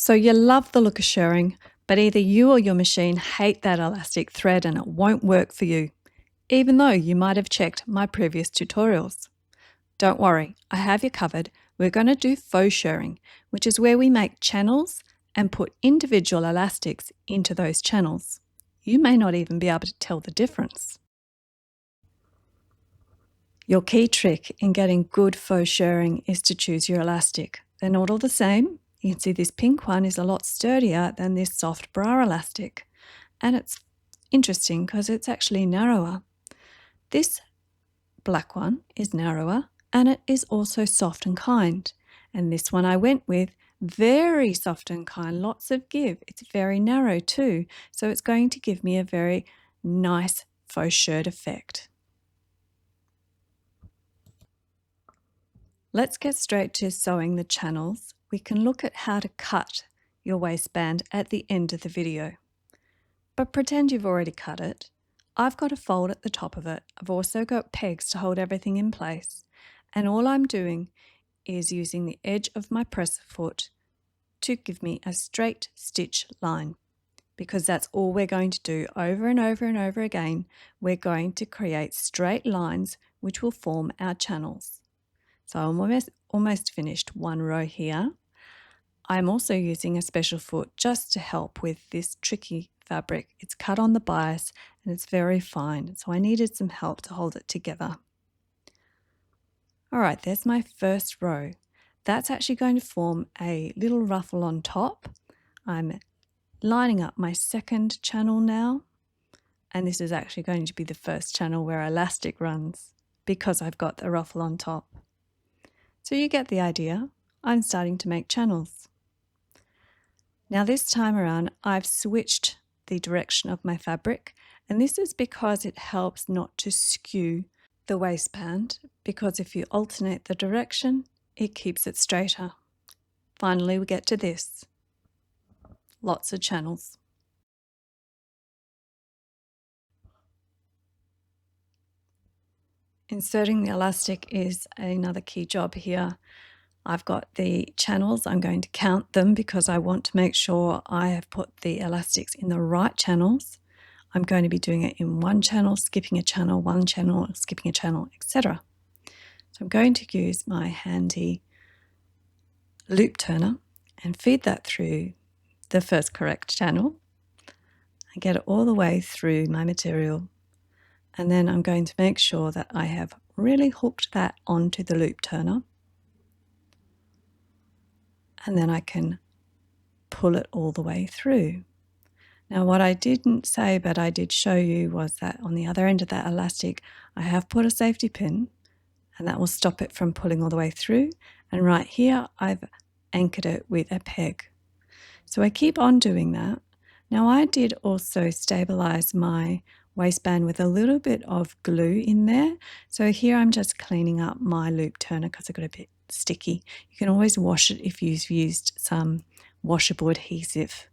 So you love the look of shirring, but either you or your machine hate that elastic thread and it won't work for you, even though you might have checked my previous tutorials. Don't worry, I have you covered. We're going to do faux shirring, which is where we make channels and put individual elastics into those channels. You may not even be able to tell the difference. Your key trick in getting good faux shirring is to choose your elastic. They're not all the same. You can see this pink one is a lot sturdier than this soft bra elastic. And it's interesting because it's actually narrower. This black one is narrower and it is also soft and kind. And this one I went with, very soft and kind, lots of give. It's very narrow too. So it's going to give me a very nice faux shirt effect. Let's get straight to sewing the channels. We can look at how to cut your waistband at the end of the video. But pretend you've already cut it. I've got a fold at the top of it. I've also got pegs to hold everything in place. And all I'm doing is using the edge of my presser foot to give me a straight stitch line. Because that's all we're going to do over and over and over again. We're going to create straight lines which will form our channels. So I'm almost finished one row here. I'm also using a special foot just to help with this tricky fabric. It's cut on the bias and it's very fine, so I needed some help to hold it together. All right, there's my first row. That's actually going to form a little ruffle on top. I'm lining up my second channel now, and this is actually going to be the first channel where elastic runs because I've got the ruffle on top. So you get the idea. I'm starting to make channels. Now this time around, I've switched the direction of my fabric, and this is because it helps not to skew the waistband, because if you alternate the direction, it keeps it straighter. Finally, we get to this. Lots of channels. Inserting the elastic is another key job here. I've got the channels. I'm going to count them because I want to make sure I have put the elastics in the right channels. I'm going to be doing it in one channel, skipping a channel, one channel, skipping a channel, etc. So I'm going to use my handy loop turner and feed that through the first correct channel and get it all the way through my material. And then I'm going to make sure that I have really hooked that onto the loop turner. And then I can pull it all the way through. Now what I didn't say, but I did show you, was that on the other end of that elastic, I have put a safety pin, and that will stop it from pulling all the way through. And right here, I've anchored it with a peg. So I keep on doing that. Now I did also stabilize my waistband with a little bit of glue in there. So here I'm just cleaning up my loop turner because I got a bit sticky. You can always wash it if you've used some washable adhesive.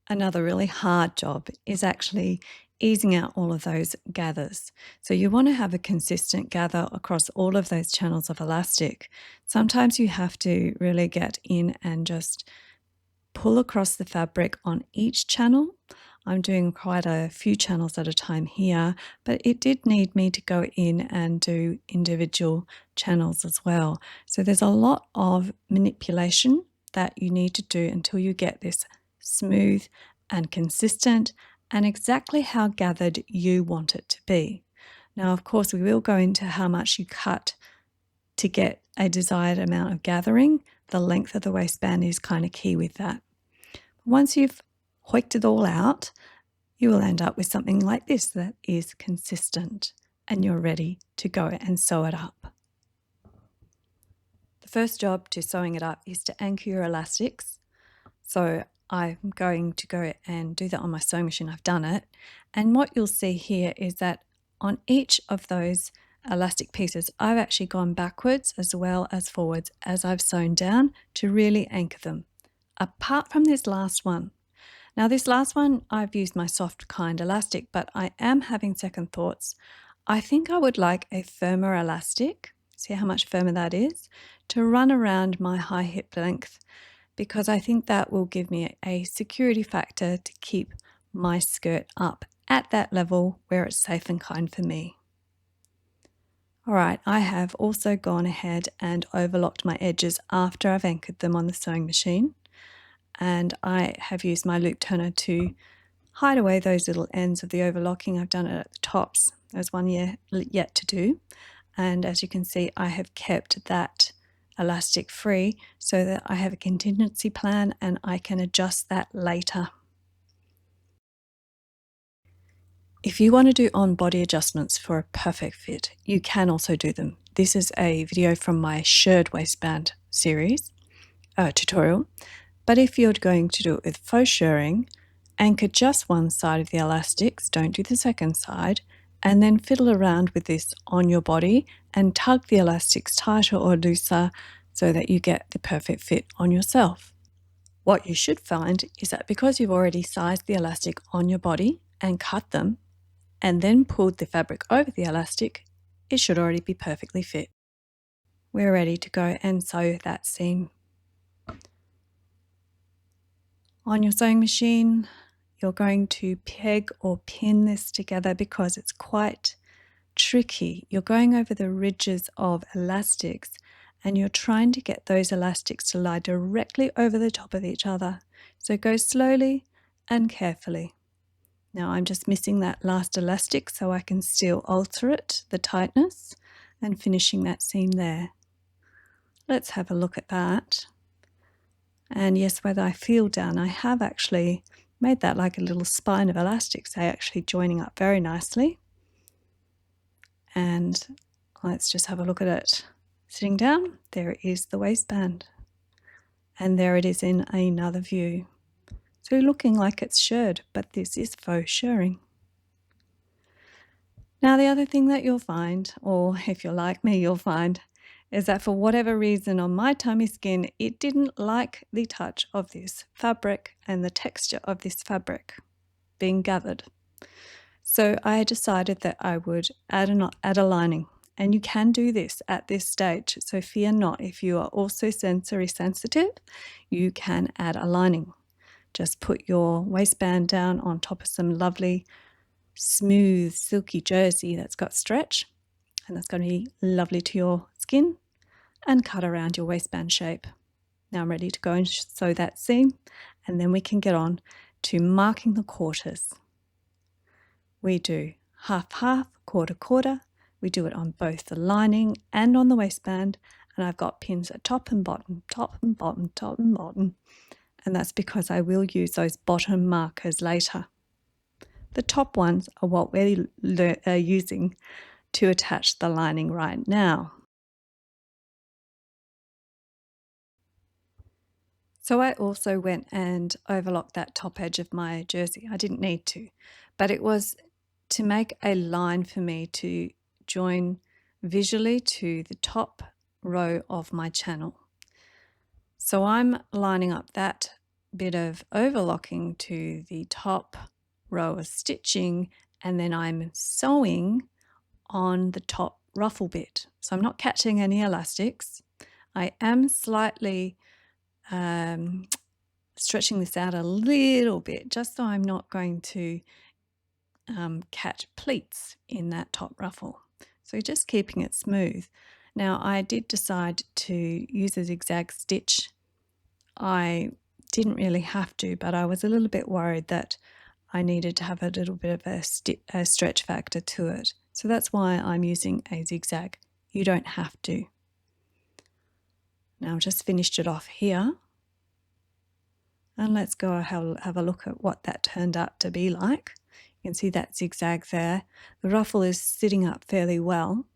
Another really hard job is actually easing out all of those gathers. So you want to have a consistent gather across all of those channels of elastic. Sometimes you have to really get in and just pull across the fabric on each channel. I'm doing quite a few channels at a time here, but it did need me to go in and do individual channels as well. So there's a lot of manipulation that you need to do until you get this smooth and consistent and exactly how gathered you want it to be. Now, of course, we will go into how much you cut to get a desired amount of gathering. The length of the waistband is kind of key with that. Once you've hoiked it all out, you will end up with something like this that is consistent and you're ready to go and sew it up. The first job to sewing it up is to anchor your elastics. So I'm going to go and do that on my sewing machine. I've done it. And what you'll see here is that on each of those elastic pieces, I've actually gone backwards as well as forwards as I've sewn down to really anchor them. Apart from this last one. Now this last one, I've used my soft kind elastic, but I am having second thoughts. I think I would like a firmer elastic, see how much firmer that is, to run around my high hip length, because I think that will give me a security factor to keep my skirt up at that level where it's safe and kind for me. All right, I have also gone ahead and overlocked my edges after I've anchored them on the sewing machine, and I have used my loop turner to hide away those little ends of the overlocking. I've done it at the tops. There's one yet to do, and as you can see, I have kept that elastic free so that I have a contingency plan and I can adjust that later. If you want to do on-body adjustments for a perfect fit, you can also do them. This is a video from my Shirred Waistband series, tutorial. But if you're going to do it with faux shirring, anchor just one side of the elastics, don't do the second side, and then fiddle around with this on your body and tug the elastics tighter or looser so that you get the perfect fit on yourself. What you should find is that because you've already sized the elastic on your body and cut them, and then pulled the fabric over the elastic, it should already be perfectly fit. We're ready to go and sew that seam. On your sewing machine, you're going to peg or pin this together because it's quite tricky. You're going over the ridges of elastics and you're trying to get those elastics to lie directly over the top of each other. So go slowly and carefully. Now I'm just missing that last elastic so I can still alter it, the tightness, and finishing that seam there. Let's have a look at that. And yes, where I feel down, I have actually made that like a little spine of elastics. They're actually joining up very nicely. And let's just have a look at it. Sitting down, there is the waistband. And there it is in another view. So looking like it's shirred, but this is faux shirring. Now the other thing that you'll find, or if you're like me, you'll find, is that for whatever reason on my tummy skin, it didn't like the touch of this fabric and the texture of this fabric being gathered. So I decided that I would add a lining. And you can do this at this stage, so fear not. If you are also sensory sensitive, you can add a lining. Just put your waistband down on top of some lovely, smooth, silky jersey that's got stretch, and that's going to be lovely to your skin, and cut around your waistband shape. Now I'm ready to go and sew that seam, and then we can get on to marking the quarters. We do half-half, quarter-quarter. We do it on both the lining and on the waistband, and I've got pins at top and bottom, top and bottom, top and bottom. And that's because I will use those bottom markers later. The top ones are what we're using to attach the lining right now. So I also went and overlocked that top edge of my jersey. I didn't need to, but it was to make a line for me to join visually to the top row of my channel. So I'm lining up that bit of overlocking to the top row of stitching, and then I'm sewing on the top ruffle bit. So I'm not catching any elastics. I am slightly stretching this out a little bit just so I'm not going to catch pleats in that top ruffle. So just keeping it smooth. Now I did decide to use a zigzag stitch. I didn't really have to, but I was a little bit worried that I needed to have a little bit of a stretch factor to it. So that's why I'm using a zigzag. You don't have to. Now I've just finished it off here. And let's go have a look at what that turned out to be like. You can see that zigzag there. The ruffle is sitting up fairly well,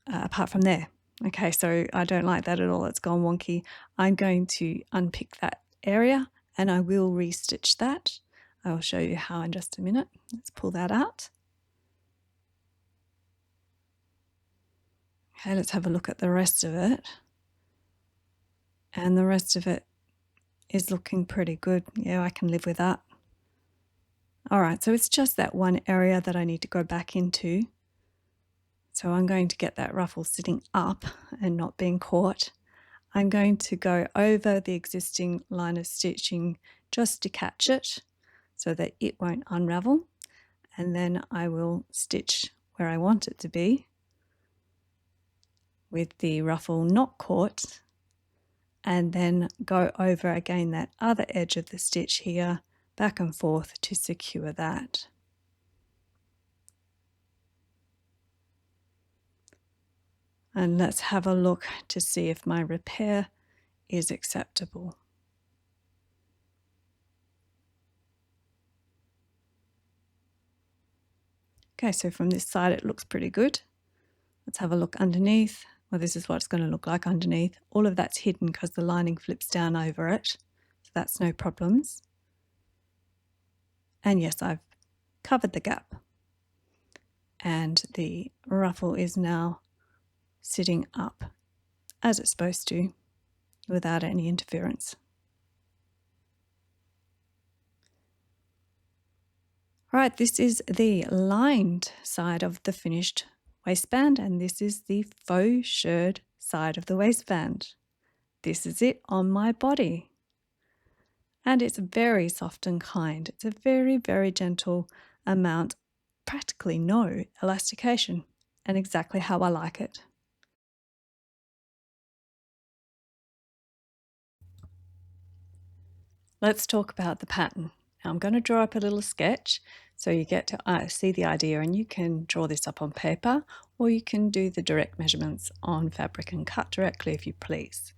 apart from there. Okay, so I don't like that at all. It's gone wonky. I'm going to unpick that area and I will restitch that. I will show you how in just a minute. Let's pull that out. Okay, let's have a look at the rest of it. And the rest of it is looking pretty good. Yeah, I can live with that. All right, so it's just that one area that I need to go back into. So I'm going to get that ruffle sitting up and not being caught. I'm going to go over the existing line of stitching just to catch it so that it won't unravel, and then I will stitch where I want it to be with the ruffle not caught, and then go over again that other edge of the stitch here, back and forth to secure that. And let's have a look to see if my repair is acceptable. Okay, so from this side it looks pretty good. Let's have a look underneath. Well, this is what it's going to look like underneath. All of that's hidden because the lining flips down over it, so that's no problems. And yes, I've covered the gap. And the ruffle is now sitting up as it's supposed to without any interference. Right, this is the lined side of the finished waistband, and this is the faux shirred side of the waistband. This is it on my body. And it's very soft and kind. It's a very, very gentle amount, practically no elastication, and exactly how I like it. Let's talk about the pattern. Now I'm going to draw up a little sketch so you get to see the idea, and you can draw this up on paper or you can do the direct measurements on fabric and cut directly if you please.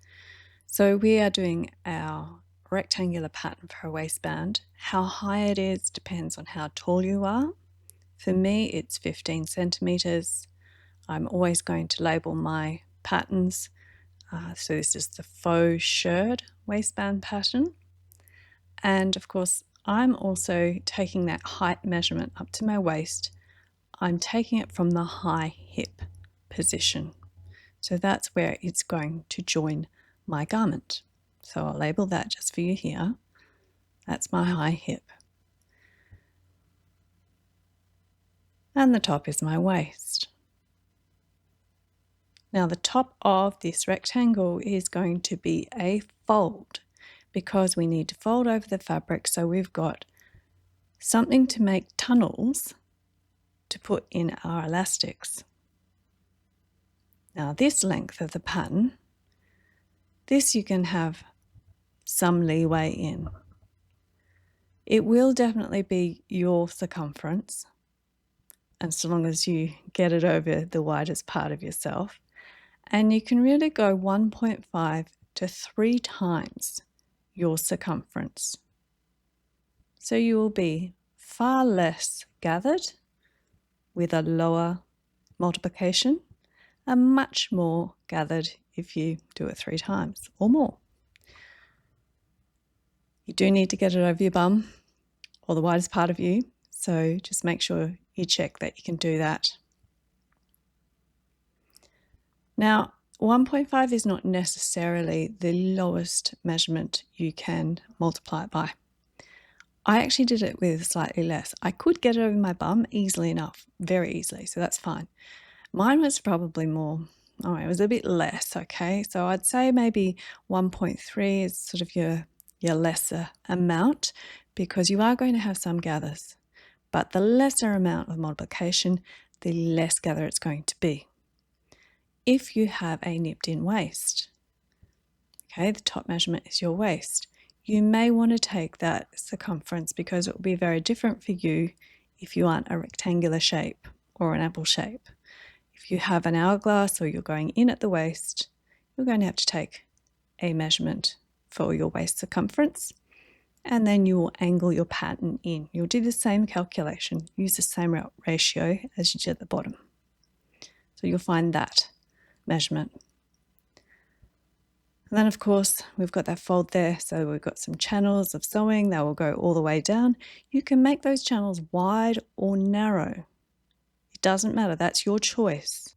So we are doing our rectangular pattern for a waistband. How high it is depends on how tall you are. For me, it's 15 centimeters. I'm always going to label my patterns. So this is the faux shirred waistband pattern. And of course, I'm also taking that height measurement up to my waist. I'm taking it from the high hip position. So that's where it's going to join my garment. So I'll label that just for you here. That's my high hip. And the top is my waist. Now the top of this rectangle is going to be a fold, because we need to fold over the fabric, so we've got something to make tunnels to put in our elastics. Now this length of the pattern, this you can have some leeway in. It will definitely be your circumference, and so long as you get it over the widest part of yourself. And you can really go 1.5 to 3 times your circumference. So you will be far less gathered with a lower multiplication, and much more gathered if you do it 3 times or more. You do need to get it over your bum or the widest part of you, so just make sure you check that you can do that. Now, 1.5 is not necessarily the lowest measurement you can multiply it by. I actually did it with slightly less. I could get it over my bum easily enough, very easily, so that's fine. Mine was probably more, it was a bit less, okay? So I'd say maybe 1.3 is sort of your lesser amount, because you are going to have some gathers. But the lesser amount of multiplication, the less gather it's going to be. If you have a nipped in waist, okay, the top measurement is your waist, you may want to take that circumference, because it will be very different for you if you aren't a rectangular shape or an apple shape. If you have an hourglass or you're going in at the waist, you're going to have to take a measurement for your waist circumference, and then you will angle your pattern in. You'll do the same calculation, use the same ratio as you did at the bottom. So you'll find that measurement. And then of course we've got that fold there, so we've got some channels of sewing that will go all the way down. You can make those channels wide or narrow. It doesn't matter, that's your choice.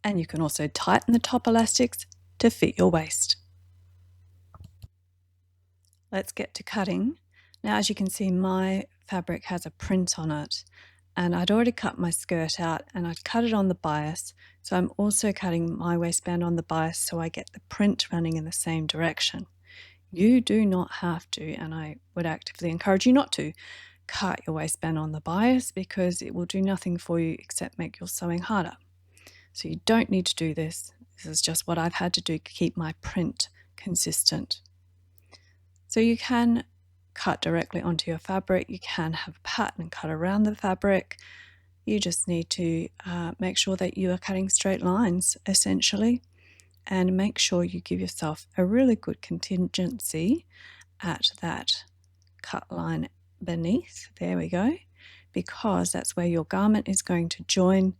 And you can also tighten the top elastics to fit your waist. Let's get to cutting. Now, as you can see, my fabric has a print on it, and I'd already cut my skirt out and I'd cut it on the bias. So I'm also cutting my waistband on the bias so I get the print running in the same direction. You do not have to, and I would actively encourage you not to, cut your waistband on the bias because it will do nothing for you except make your sewing harder. So you don't need to do this. This is just what I've had to do to keep my print consistent. So you can cut directly onto your fabric. You can have a pattern and cut around the fabric. You just need to make sure that you are cutting straight lines, essentially, and make sure you give yourself a really good contingency at that cut line beneath. There we go, because that's where your garment is going to join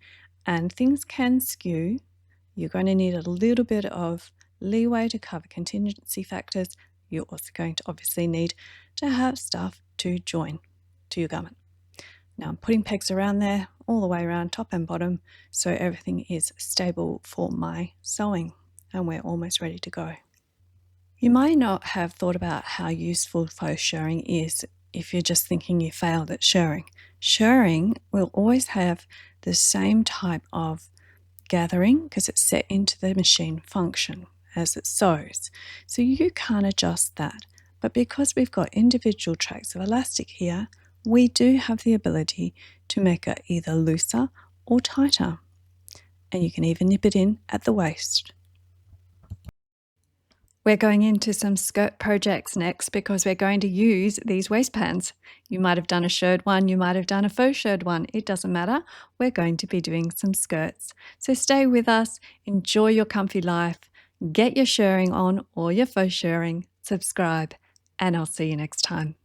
and things can skew. You're going to need a little bit of leeway to cover contingency factors. You're also going to obviously need to have stuff to join to your garment. Now I'm putting pegs around there, all the way around, top and bottom, so everything is stable for my sewing, and we're almost ready to go. You might not have thought about how useful faux shirring is if you're just thinking you failed at shirring. Shirring will always have the same type of gathering because it's set into the machine function as it sews. So you can't adjust that. But because we've got individual tracks of elastic here, we do have the ability to make it either looser or tighter. And you can even nip it in at the waist. We're going into some skirt projects next because we're going to use these waistbands. You might have done a shirred one, you might have done a faux shirred one. It doesn't matter. We're going to be doing some skirts. So stay with us, enjoy your comfy life, get your shirring on or your faux shirring, subscribe, and I'll see you next time.